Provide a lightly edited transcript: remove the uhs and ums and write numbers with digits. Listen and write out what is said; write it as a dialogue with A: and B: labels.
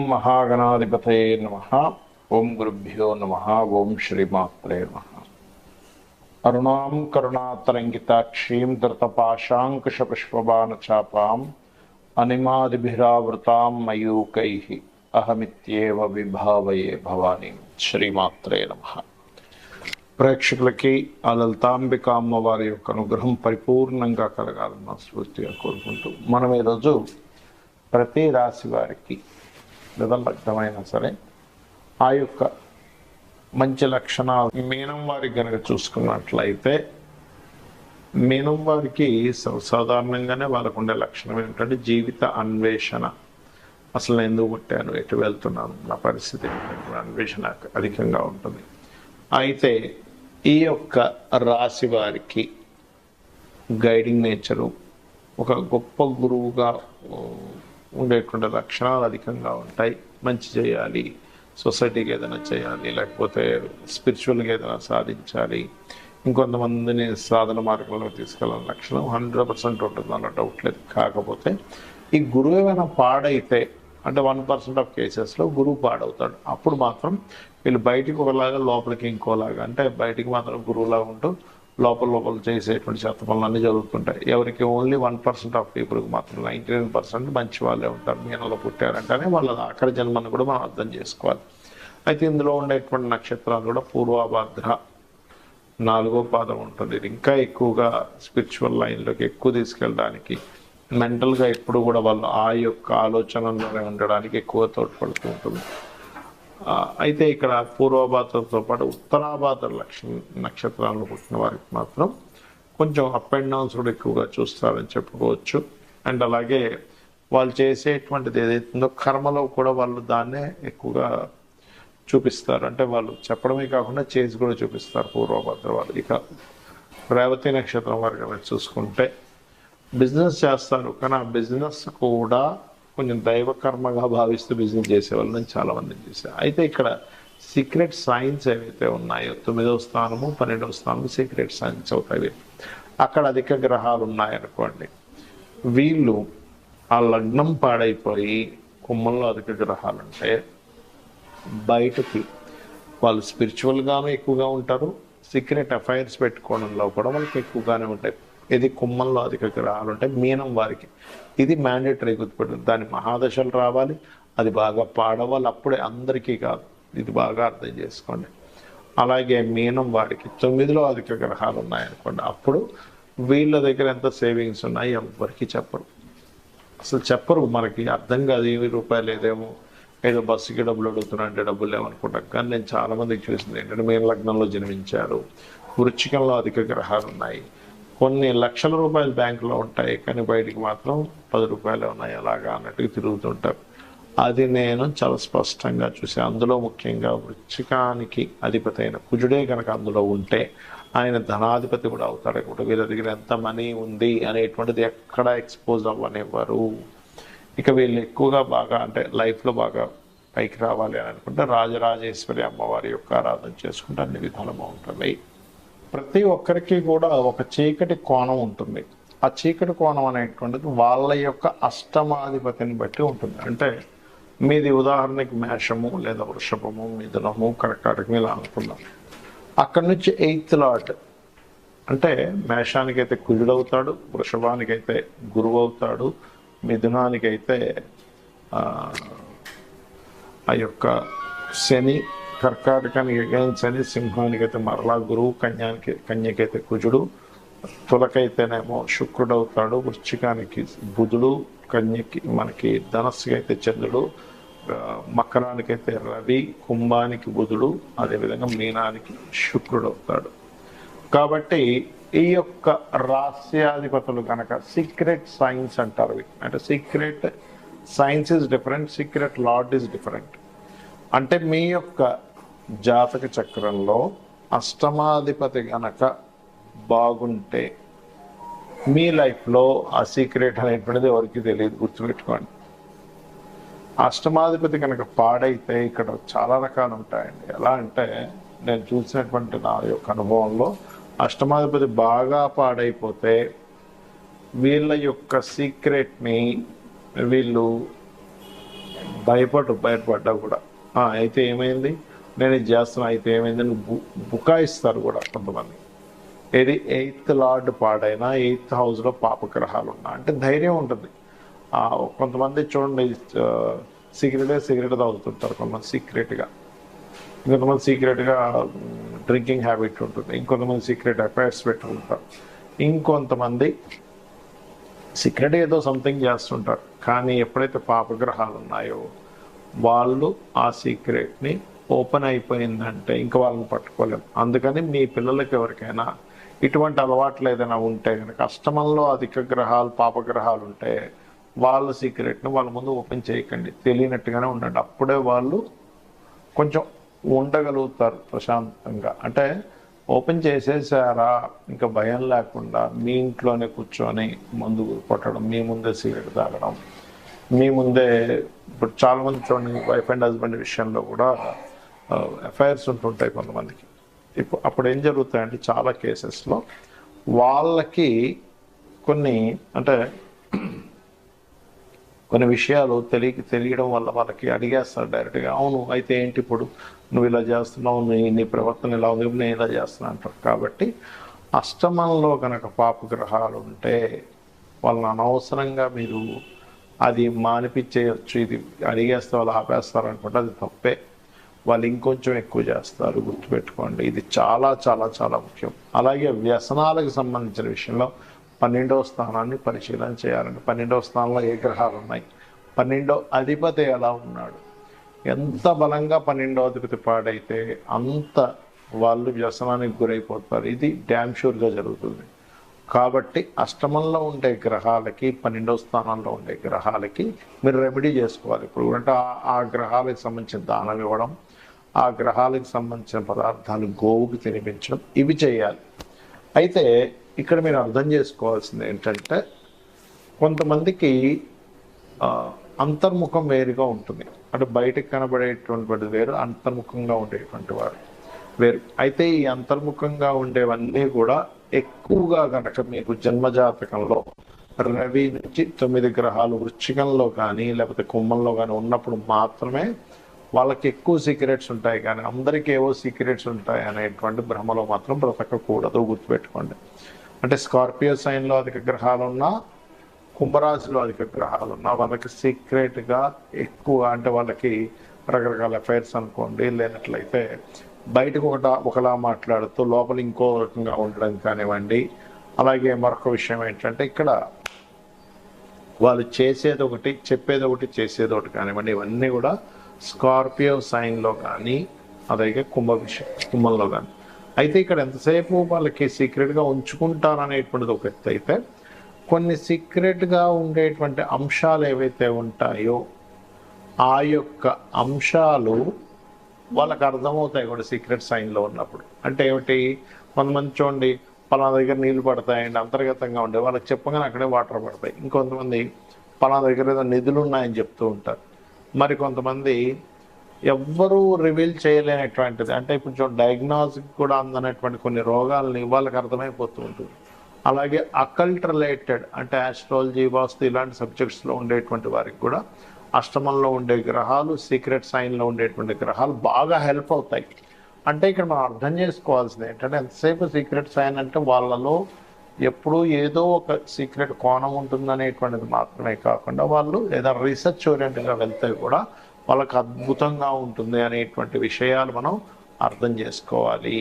A: महागणाधिपतये नमः। ओं गुरुभ्यो नमः। ओं श्रीमात्रे नमः। अरुणां करुणातरङ्गिताक्षीं धृतपाशाङ्कुशपुष्पबाणचापाम् अनिमादिभिरावृतां मयूकैः अहमित्येव विभावये भवानी। శ్రీమాత్రే నమః. ప్రేక్షకులకి ఆ లలితాంబిక అమ్మవారి యొక్క అనుగ్రహం పరిపూర్ణంగా కలగాలని మనస్ఫూర్తిగా కోరుకుంటూ మనం ఈరోజు ప్రతి రాశి వారికి లేదా లగ్నమైనా సరే ఆ యొక్క మంచి లక్షణాలు మీనం వారికి కనుక చూసుకున్నట్లయితే మీనం వారికి సర్వసాధారణంగానే వాళ్ళకు ఉండే లక్షణం ఏంటంటే జీవిత అన్వేషణ. అసలు నేను ఎందుకు పుట్టాను, ఎటు వెళ్తున్నాను, నా పరిస్థితి అన్వేషణ అధికంగా ఉంటుంది. అయితే ఈ యొక్క రాశి వారికి గైడింగ్ నేచరు, ఒక గొప్ప గురువుగా ఉండేటువంటి లక్షణాలు అధికంగా ఉంటాయి. మంచి చేయాలి, సొసైటీకి ఏదైనా చేయాలి, లేకపోతే స్పిరిచువల్గా ఏదైనా సాధించాలి, ఇంకొంతమందిని సాధన మార్గంలో తీసుకెళ్ళాలని లక్షణం 100% ఉంటుంది, అన్న డౌట్ లేదు. కాకపోతే ఈ గురువు ఏమైనా పాడైతే అంటే 1% ఆఫ్ కేసెస్లో గురువు పాడవుతాడు. అప్పుడు మాత్రం వీళ్ళు బయటికి ఒకలాగా లోపలికి ఇంకోలాగా, అంటే బయటికి మాత్రం గురువులాగా ఉంటూ లోపల చేసేటువంటి చెత్త పనులన్నీ జరుగుతుంటాయి. ఎవరికి ఓన్లీ 1% ఆఫ్ పీపుల్కి మాత్రం 99% మంచి వాళ్ళే ఉంటారు. మీనలో పుట్టారంటేనే వాళ్ళ ఆఖరి జన్మను కూడా మనం అర్థం చేసుకోవాలి. అయితే ఇందులో ఉండేటువంటి నక్షత్రాలు కూడా పూర్వాభాద్ర 4వ పాదం ఉంటుంది. ఇది ఇంకా ఎక్కువగా స్పిరిచువల్ లైన్లోకి ఎక్కువ తీసుకెళ్ళడానికి, మెంటల్గా ఎప్పుడు కూడా వాళ్ళు ఆ యొక్క ఆలోచనలోనే ఉండడానికి ఎక్కువ తోడ్పడుతూ ఉంటుంది. అయితే ఇక్కడ పూర్వభాద్రతో పాటు ఉత్తరాభాద్ర నక్షత్రాలను పుట్టిన వారికి మాత్రం కొంచెం అప్ అండ్ డౌన్స్ కూడా ఎక్కువగా చూస్తారని చెప్పుకోవచ్చు. అండ్ అలాగే వాళ్ళు చేసేటువంటిది ఏదైతుందో కర్మలో కూడా వాళ్ళు దాన్నే ఎక్కువగా చూపిస్తారు. అంటే వాళ్ళు చెప్పడమే కాకుండా చేసి కూడా చూపిస్తారు పూర్వభాద్ర వాళ్ళు. ఇక రేవతి నక్షత్రం వారికి కనుక చూసుకుంటే బిజినెస్ చేస్తారు, కానీ ఆ బిజినెస్ కూడా కొంచెం దైవకర్మగా భావిస్తూ బిజినెస్ చేసేవాళ్ళు నేను చాలామందిని చూసాను. అయితే ఇక్కడ సీక్రెట్ సైన్స్ ఏవైతే ఉన్నాయో 9వ స్థానము 12వ స్థానము సీక్రెట్ సైన్స్ అవుతాయి. అక్కడ అధిక గ్రహాలు ఉన్నాయనుకోండి, వీళ్ళు ఆ లగ్నం పాడైపోయి కుమ్మంలో అధిక గ్రహాలు ఉంటే బయటకి వాళ్ళు స్పిరిచువల్గానే ఎక్కువగా ఉంటారు, సీక్రెట్ అఫైర్స్ పెట్టుకోవడంలో కూడా వాళ్ళకి ఎక్కువగానే ఉంటాయి. ఇది కుమ్మంలో అధిక గ్రహాలు ఉంటాయి. మీనం వారికి ఇది మ్యాండేటరీ గుర్తుపెట్టారు. దాని మహాదశలు రావాలి, అది బాగా పాడవాలి, అప్పుడే అందరికీ కాదు, ఇది బాగా అర్థం చేసుకోండి. అలాగే మీనం వారికి 9లో అధిక గ్రహాలు ఉన్నాయనుకోండి, అప్పుడు వీళ్ళ దగ్గర ఎంత సేవింగ్స్ ఉన్నాయి ఎవరికి చెప్పరు, అసలు చెప్పరు. మనకి అర్థం కాదు, 1000 రూపాయలు ఏదేమో ఏదో బస్సుకి డబ్బులు అడుగుతున్నా డబ్బులు లేవనుకుంటాం. కానీ నేను చాలామందికి చూసింది ఏంటంటే మీన లగ్నంలో జన్మించారు, వృశ్చికంలో అధిక గ్రహాలు ఉన్నాయి, కొన్ని లక్షల రూపాయలు బ్యాంకులో ఉంటాయి, కానీ బయటికి మాత్రం 10 రూపాయలు ఉన్నాయి అలాగా అన్నట్టుగా తిరుగుతుంటారు. అది నేను చాలా స్పష్టంగా చూసి, అందులో ముఖ్యంగా వృశ్చికానికి అధిపతి అయిన కుజుడే కనుక అందులో ఉంటే ఆయన ధనాధిపతి కూడా అవుతాడు. కూడా వీళ్ళ దగ్గర ఎంత మనీ ఉంది అనేటువంటిది ఎక్కడ ఎక్స్పోజ్ అవ్వనివ్వరు. ఇక వీళ్ళు ఎక్కువగా బాగా అంటే లైఫ్లో బాగా పైకి రావాలి అని అనుకుంటే రాజరాజేశ్వరి అమ్మవారి యొక్క ఆరాధన చేసుకుంటే అన్ని విధాలు బాగుంటుంది. ప్రతి ఒక్కరికి కూడా ఒక చీకటి కోణం ఉంటుంది. ఆ చీకటి కోణం అనేటువంటిది వాళ్ళ యొక్క అష్టమాధిపతిని బట్టి ఉంటుంది. అంటే మీది ఉదాహరణకి మేషము లేదా వృషభము, మిథునము, కర్కాటకం ఇలా అనుకుందాం. అక్కడి నుంచి 8th లార్డ్ అంటే మేషానికైతే కుజుడు అవుతాడు, వృషభానికైతే గురువు అవుతాడు, మిథునానికైతే ఆ యొక్క శని, కర్కాటకానికి శని, సింహానికైతే మరలా గురువు, కన్యకైతే కుజుడు, తులకైతేనేమో శుక్రుడు అవుతాడు, వృశ్చికానికి బుధుడు, కన్యకి మనకి ధనస్సుకి అయితే చంద్రుడు, మకరానికైతే రవి, కుంభానికి బుధుడు, అదేవిధంగా మీనానికి శుక్రుడు అవుతాడు. కాబట్టి ఈ యొక్క రాస్యాధిపతులు కనుక సీక్రెట్ సైన్స్ అంటారు. అంటే secret science is different, secret lord is different. అంటే మీ యొక్క జాతక చక్రంలో అష్టమాధిపతి గనక బాగుంటే మీ లైఫ్లో ఆ సీక్రెట్ అనేటువంటిది ఎవరికి తెలియదు, గుర్తుపెట్టుకోండి. అష్టమాధిపతి కనుక పాడైతే ఇక్కడ చాలా రకాలు ఉంటాయండి. ఎలా అంటే నేను చూసినటువంటి నా యొక్క అనుభవంలో అష్టమాధిపతి బాగా పాడైపోతే వీళ్ళ యొక్క సీక్రెట్ని వీళ్ళు బయటపడ్డా కూడా అయితే ఏమైంది, నేను ఇది చేస్తున్నా, అయితే ఏమైందని బుకాయిస్తారు కూడా కొంతమంది. ఏది 8th లార్డ్ పాడైనా 8th హౌస్లో పాపగ్రహాలు ఉన్నా అంటే ధైర్యం ఉంటుంది. కొంతమంది చూడండి సిగరెట్ తాగుతుంటారు, కొంతమంది సీక్రెట్గా, ఇంకొంతమంది సీక్రెట్గా డ్రింకింగ్ హ్యాబిట్ ఉంటుంది, ఇంకొంతమంది సీక్రెట్ అఫైర్స్ పెట్టుకుంటారు, ఇంకొంతమంది సీక్రెట్ ఏదో సంథింగ్ చేస్తుంటారు. కానీ ఎప్పుడైతే పాపగ్రహాలు ఉన్నాయో వాళ్ళు ఆ సీక్రెట్ని ఓపెన్ అయిపోయిందంటే ఇంకా వాళ్ళని పట్టుకోలేము. అందుకని మీ పిల్లలకి ఎవరికైనా ఇటువంటి అలవాట్లు ఏదైనా ఉంటే కనుక అష్టమంలో అధిక గ్రహాలు పాపగ్రహాలు ఉంటే వాళ్ళ సీక్రెట్ని వాళ్ళ ముందు ఓపెన్ చేయకండి, తెలియనట్టుగానే ఉండండి. అప్పుడే వాళ్ళు కొంచెం ఉండగలుగుతారు ప్రశాంతంగా. అంటే ఓపెన్ చేసేసారా ఇంకా భయం లేకుండా మీ ఇంట్లోనే కూర్చొని మందు కొట్టడం, మీ ముందే సిగరెట్ తాగడం, మీ ముందే. ఇప్పుడు చాలామంది చూడండి వైఫ్ అండ్ హస్బెండ్ విషయంలో కూడా అఫైర్స్ ఉంటుంటాయి కొంతమందికి. అప్పుడు ఏం జరుగుతాయంటే చాలా కేసెస్లో వాళ్ళకి కొన్ని విషయాలు తెలియడం వల్ల వాళ్ళకి అడిగేస్తారు డైరెక్ట్గా, అవును అయితే ఏంటి ఇప్పుడు నువ్వు ఇలా చేస్తున్నావు, నీ ప్రవర్తన ఇలా ఉంది, నేను ఇలా చేస్తున్నా అంటారు. కాబట్టి అష్టమంలో కనుక పాపగ్రహాలు ఉంటే వాళ్ళని అనవసరంగా మీరు అది మానిపించేయచ్చు, ఇది అడిగేస్తే వాళ్ళు ఆపేస్తారు అనుకుంటే అది తప్పే. వాళ్ళు ఇంకొంచెం ఎక్కువ చేస్తారు, గుర్తుపెట్టుకోండి. ఇది చాలా చాలా చాలా ముఖ్యం. అలాగే వ్యసనాలకు సంబంధించిన విషయంలో 12వ స్థానాన్ని పరిశీలన చేయాలండి. 12వ స్థానంలో ఏ గ్రహాలు ఉన్నాయి, 12వ అధిపతి ఎలా ఉన్నాడు. ఎంత బలంగా 12వ అధిపతి పాడైతే అంత వాళ్ళు వ్యసనానికి గురైపోతారు. ఇది డ్యామ్ షూర్గా జరుగుతుంది. కాబట్టి అష్టమంలో ఉండే గ్రహాలకి 12వ స్థానంలో ఉండే గ్రహాలకి మీరు రెమెడీ చేసుకోవాలి. ఇప్పుడు అంటే ఆ గ్రహాలకు సంబంధించిన దానం ఇవ్వడం, ఆ గ్రహాలకు సంబంధించిన పదార్థాలు గోవుకి తినిపించడం, ఇవి చేయాలి. అయితే ఇక్కడ మీరు అర్థం చేసుకోవాల్సింది ఏంటంటే కొంతమందికి అంతర్ముఖం వేరుగా ఉంటుంది. అంటే బయటకు కనబడేటువంటి వేరు, అంతర్ముఖంగా ఉండేటువంటి వారు వేరు. అయితే ఈ అంతర్ముఖంగా ఉండేవన్నీ కూడా ఎక్కువగా కనుక మీకు జన్మజాతకంలో రవి నుంచి 9 గ్రహాలు వృశ్చికంలో కానీ లేకపోతే కుంభంలో కానీ ఉన్నప్పుడు మాత్రమే వాళ్ళకి ఎక్కువ సీక్రెట్స్ ఉంటాయి. కానీ అందరికీ ఏవో సీక్రెట్స్ ఉంటాయి అనేటువంటి భ్రమలో మాత్రం బ్రతకకూడదు, గుర్తుపెట్టుకోండి. అంటే స్కార్పియో సైన్లో అధిక గ్రహాలు ఉన్నా, కుంభరాశిలో అధిక గ్రహాలు ఉన్నా వాళ్ళకి సీక్రెట్గా ఎక్కువ, అంటే వాళ్ళకి రకరకాల అఫైర్స్ అనుకోండి, లేనట్లయితే బయటకు ఒకలా మాట్లాడుతూ లోపల ఇంకో రకంగా ఉండడం కానివ్వండి. అలాగే మరొక విషయం ఏంటంటే ఇక్కడ వాళ్ళు చేసేది ఒకటి, చెప్పేది ఒకటి, చేసేది ఒకటి కానివ్వండి. ఇవన్నీ కూడా స్కార్పియో సైన్లో కానీ అలాగే కుంభంలో కానీ. అయితే ఇక్కడ ఎంతసేపు వాళ్ళకి సీక్రెట్గా ఉంచుకుంటారనేటువంటిది ఒక ఎత్తు అయితే, కొన్ని సీక్రెట్గా ఉండేటువంటి అంశాలు ఏవైతే ఉంటాయో ఆ యొక్క అంశాలు వాళ్ళకి అర్థమవుతాయి కూడా సీక్రెట్ సైన్లో ఉన్నప్పుడు. అంటే ఏమిటి, కొంతమంది చూడండి పలానా దగ్గర నీళ్లు పడతాయండి అంతర్గతంగా ఉండే, వాళ్ళకి చెప్పగానే అక్కడే వాటర్ పడతాయి. ఇంకొంతమంది పలానా దగ్గర ఏదో నిధులు ఉన్నాయని చెప్తూ ఉంటారు. మరి కొంతమంది ఎవ్వరూ రివీల్ చేయలేనటువంటిది, అంటే ఇప్పుడు డయాగ్నోస్టిక్ కూడా అందనటువంటి కొన్ని రోగాలని వాళ్ళకి అర్థమైపోతూ ఉంటుంది. అలాగే అకల్ట్ రిలేటెడ్ అంటే ఆస్ట్రాలజీ, వాస్తు ఇలాంటి సబ్జెక్ట్స్లో ఉండేటువంటి వారికి కూడా అష్టమంలో ఉండే గ్రహాలు, సీక్రెట్ సైన్లో ఉండేటువంటి గ్రహాలు బాగా హెల్ప్ అవుతాయి. అంటే ఇక్కడ మనం అర్థం చేసుకోవాల్సింది ఏంటంటే ఎంతసేపు సీక్రెట్ సైన్ అంటే వాళ్ళలో ఎప్పుడూ ఏదో ఒక సీక్రెట్ కోణం ఉంటుందనేటువంటిది మాత్రమే కాకుండా వాళ్ళు ఏదైనా రీసెర్చ్ ఓరియంటెడ్గా వెళ్తే కూడా వాళ్ళకి అద్భుతంగా ఉంటుంది అనేటువంటి విషయాలు మనం అర్థం చేసుకోవాలి.